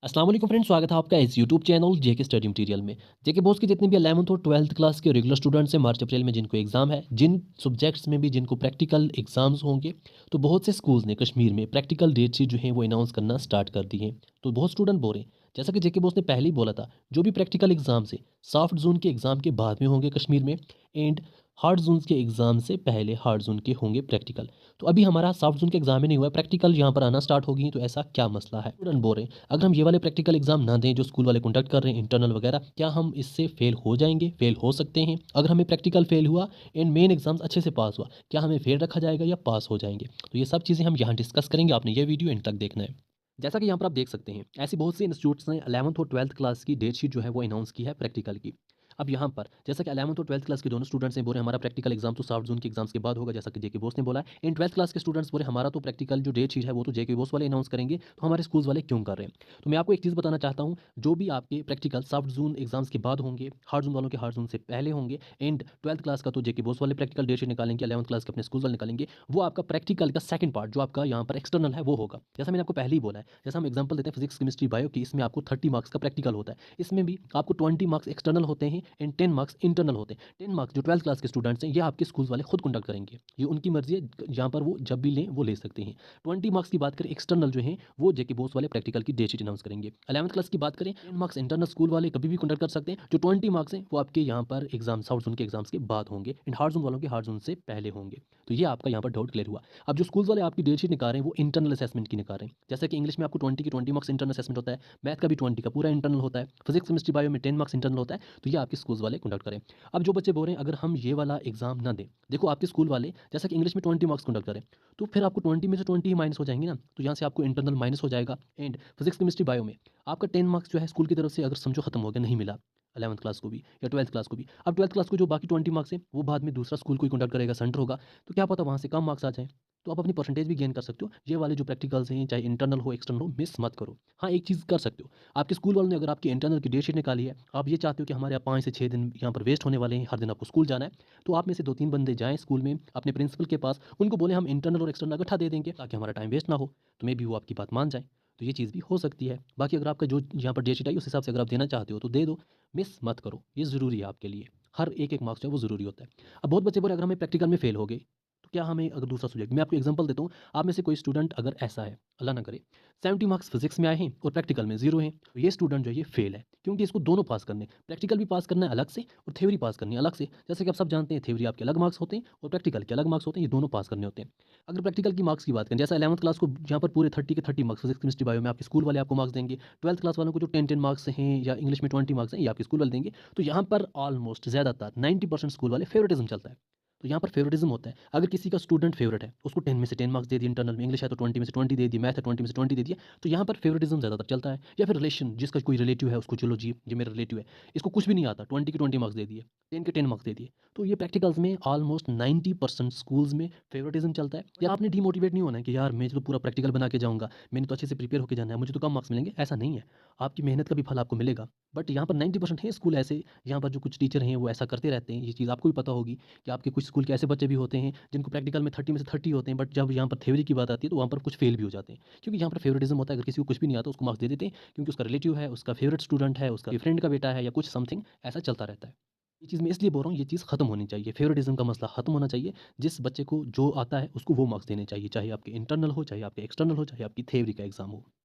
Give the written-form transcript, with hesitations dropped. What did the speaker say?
अस्सलाम वालेकुम फ्रेंड्स, स्वागत है आपका इस यूट्यूब चैनल जेके स्टडी मटेरियल में। जेके बोस के जितने भी 11th और 12th क्लास के रेगुलर स्टूडेंट्स हैं, मार्च अप्रैल में जिनको एग्जाम है, जिन सब्जेक्ट्स में भी जिनको प्रैक्टिकल एग्जाम्स होंगे, तो बहुत से स्कूल्स ने कश्मीर में प्रैक्टिकल डेट शीट जो है वो अनाउंस करना स्टार्ट कर दी है। तो बहुत स्टूडेंट बोल रहे हैं, जैसा कि जेके बोस ने पहले ही बोला था, जो भी प्रैक्टिकल एग्जाम से सॉफ्ट जोन के एग्जाम के बाद में होंगे कश्मीर में, एंड हार्ड जोन के एग्जाम से पहले हार्ड जोन के होंगे प्रैक्टिकल। तो अभी हमारा सॉफ्ट जोन के एग्जाम ही नहीं हुआ है, प्रैक्टिकल यहाँ पर आना स्टार्ट होगी, तो ऐसा क्या मसला है? स्टूडेंट बोल रहे हैं, अगर हम ये वाले प्रैक्टिकल एग्जाम ना दें जो स्कूल वाले कंडक्ट कर रहे हैं इंटरनल वगैरह, क्या हम इससे फेल हो जाएंगे, फेल हो सकते हैं? अगर हमें प्रैक्टिकल फेल हुआ एंड मेन एग्जाम्स अच्छे से पास हुआ, क्या हमें फेल रखा जाएगा या पास हो जाएंगे? तो ये सब चीज़ें हम यहाँ डिस्कस करेंगे, आपने ये वीडियो एंड तक देखना है। जैसा कि यहाँ पर आप देख सकते हैं, ऐसी बहुत सी इंस्टीट्यूट्स ने 11th और 12th क्लास की डेट शीट जो है वो अनाउंस की है प्रैक्टिकल की। अब यहाँ पर जैसा कि 11th और 12th क्लास के दोनों स्टूडेंट्स हैं, बोले हमारा प्रैक्टिकल एग्जाम तो सॉफ्ट जोन के एग्जाम्स के बाद होगा, जैसा कि जेके बोस ने बोला है। इन 12th क्लास के स्टूडेंट्स बोले हमारा तो प्रैक्टिकल जो डेट शीट है वो तो जेके बोस वाले अनाउंस करेंगे, तो हमारे स्कूल्स वाले क्यों कर रहे हैं? तो मैं आपको एक चीज़ बताना चाहता हूँ, जो भी आपके प्रैक्टिकल सॉफ्ट जोन एग्जाम्स के बाद होंगे, हार्ड जोन वालों के हार्ड जोन से पहले होंगे, एंड 12th क्लास का तो जेके बोस वाले प्रैक्टिकल डेट शीट निकालेंगे, 11th क्लास के अपने स्कूल वाले निकालेंगे, वो आपका प्रैक्टिकल का सेकंड पार्ट जो आपका यहाँ पर एक्सटर्नल है वो होगा। जैसा मैंने आपको पहले ही बोला है, जैसा हम एग्जांपल देते हैं फिजिक्स केमिस्ट्री बायो की, इसमें आपको 30 मार्क्स का प्रैक्टिकल होता है, इसमें भी आपको 20 मार्क्स एक्सटर्नल होते हैं एंड 10 मार्क्स इंटरनल होते हैं। 10 मार्क्स जो 12th क्लास के स्टूडेंट्स हैं, ये आपके स्कूल वाले खुद कंडक्ट करेंगे, ये उनकी मर्जी है, यहाँ पर वो जब भी लें वो ले सकते हैं। 20 मार्क्स की बात करें एक्सटर्नल जो है, वो जेके बोस वाले प्रैक्टिकल की डेट शीट अनाउंस करेंगे। 11th क्लास की बात करें, 10 मार्क्स इंटरनल स्कूल वाले कभी भी कंडक्ट कर सकते हैं, जो 20 मार्क्स हैं वो आपके यहाँ पर एग्जाम साउथ जोन के एग्जाम्स के बाद होंगे एंड हार्ड जोन वालों के हार्ड जोन से पहले होंगे। तो ये आपका यहाँ पर डाउट क्लियर हुआ। अब जो स्कूल वाले आपकी डेट शीट निकाल रहे हैं वो इंटरनल असेसमेंट की निकाल रहे हैं, जैसे कि इंग्लिश में आपको 20 की 20 मार्क्स इंटरनल असेसमेंट होता है, मैथ का भी 20 का पूरा इंटरनल होता है, फिजिक्स केमिस्ट्री बायो में 10 मार्क्स इंटरनल होता है। तो ये आपके स्कूल वाले कंडक्ट करें। अब जो बच्चे बोल रहे हैं अगर हम ये वाला एग्जाम ना दें, देखो आपके स्कूल वाले जैसा कि इंग्लिश में 20 मार्क्स कंडक्ट करें, तो फिर आपको 20 में से 20 ही माइनस हो जाएंगे ना, तो यहाँ से आपको इंटरनल माइनस हो जाएगा, एंड फिजिक्स केमिस्ट्री बायो में आपका 10 मार्क्स जो है स्कूल की तरफ से अगर समझो खत्म हो गया, नहीं मिला 11th क्लास को भी या 12th क्लास को भी, अब 12th क्लास को जो बाकी 20 मार्क्स है वो बाद में दूसरा स्कूल कोई कंडक्ट करेगा, सेंटर होगा, तो क्या पता वहाँ से कम मार्क्स आ जाए। तो आप अपनी परसेंटेज भी गेन कर सकते हो। ये वाले जो प्रैक्टिकल्स हैं, चाहे इंटरनल हो एक्सटर्नल हो, मिस मत करो। हाँ, एक चीज़ कर सकते हो, आपके स्कूल वालों ने अगर आपकी इंटरनल की डेट शीट निकाली है, आप ये चाहते हो कि हमारे यहाँ 5 से 6 दिन यहाँ पर वेस्ट होने वाले हैं, हर दिन आपको स्कूल जाना है, तो आप में से 2-3 बंदे जाएँ स्कूल में अपने प्रिंसिपल के पास, उनको बोलें हम इंटरनल और एक्सटर्नल इकट्ठा दे देंगे ताकि हमारा टाइम वेस्ट ना हो, तो मे बी वो आपकी बात मान जाएँ। तो ये चीज़ भी हो सकती है। बाकी अगर आपका जो यहाँ पर डेट शीट आई उस हिसाब से अगर आप देना चाहते हो तो दे दो, मिस मत करो, ये ज़रूरी है आपके लिए। हर एक-एक मार्क्स जो है वो ज़रूरी होता है। अब बहुत बच्चे बोले अगर हमें प्रैक्टिकल में फेल हो गए, तो क्या हमें अगर दूसरा सब्जेक्ट, मैं आपको एग्जांपल देता हूँ, आप में से कोई स्टूडेंट अगर ऐसा है, अल्लाह ना करे, 70 मार्क्स फिजिक्स में आए हैं और प्रैक्टिकल में 0 हैं, तो ये स्टूडेंट जो है ये फेल है, क्योंकि इसको दोनों पास करने हैं। प्रैक्टिकल भी पास करना है अलग से और थ्योरी पास करनी है अलग से। जैसे कि आप सब जानते हैं, थ्योरी आपके अलग मार्क्स होते हैं और प्रैक्टिकल के अलग मार्क्स होते हैं, ये दोनों पास करने होते हैं। अगर प्रैक्टिकल की मार्क्स की बात करें, जैसा 11th क्लास को यहाँ पर पूरे 30 के 30 मार्क्स फिजिक्स केमिस्ट्री बायो में आपके स्कूल वाले आपको मार्क्स देंगे, 12th क्लास वालों को जो 10-10 मार्क्स हैं या इंग्लिश में 20 मार्क्स हैं, ये आपके स्कूल वाले देंगे। तो यहाँ पर ऑलमोस्ट ज़्यादातर 90% स्कूल वाले फेवरेटिज्म चलता है। तो यहाँ पर फेवरेटिज्म होता है। अगर किसी का स्टूडेंट फेवरेट है, उसको 10 में से 10 मार्क्स दे दिए इंटरनल में, इंग्लिश है तो 20 में से 20 दे दिए, मैथ है 20 में से 20 दे दिया, तो यहाँ पर फेवरेटिज्म ज़्यादातर चलता है। या फिर रिलेशन, जिसका कोई रिलेटिव है उसको, चलो जी ये मेरा रिलेटिव है, इसको कुछ भी नहीं आता, 20 के 20 मार्क्स दे दिए, 10 के 10 मार्क्स दे दिए। तो ये प्रैक्टिकल्स में ऑलमोस्ट 90% स्कूल्स में फेवरेटिज्म चलता है। या आपने डीमोटिवेट नहीं होना है कि यार मैं तो पूरा प्रैक्टिकल बना के जाऊँगा, मैंने तो अच्छे से प्रिपेयर होके जाना है, मुझे तो कम मार्क्स मिलेंगे, ऐसा नहीं है। आपकी मेहनत का भी फल आपको मिलेगा। बट यहाँ पर 90% है स्कूल ऐसे, यहाँ पर जो कुछ टीचर हैं वो ऐसा करते रहते हैं। ये चीज़ आपको भी पता होगी कि आपके कुछ स्कूल के ऐसे बच्चे भी होते हैं जिनको प्रैक्टिकल में 30 में से 30 होते हैं, बट जब यहाँ पर थ्योरी की बात आती है तो वहाँ पर कुछ फेल भी हो जाते हैं। क्योंकि यहाँ पर फेवरेटिज्म होता है, अगर किसी को कुछ भी नहीं आता उसको मार्क्स दे देते हैं, क्योंकि उसका रिलेटिव है, उसका फेवरेट स्टूडेंट है, उसका फ्रेंड का बेटा है या कुछ समथिंग ऐसा चलता रहता है। ये चीज़ मैं इसलिए बोल रहा हूँ, ये चीज़ खत्म होनी चाहिए, फेवरेटिज्म का मसला खत्म होना चाहिए। जिस बच्चे को जो आता है उसको वो मार्क्स देने चाहिए, चाहे आपके इंटरनल हो, चाहे आपके एक्सटर्नल हो, चाहे आपकी थ्योरी का एग्जाम हो।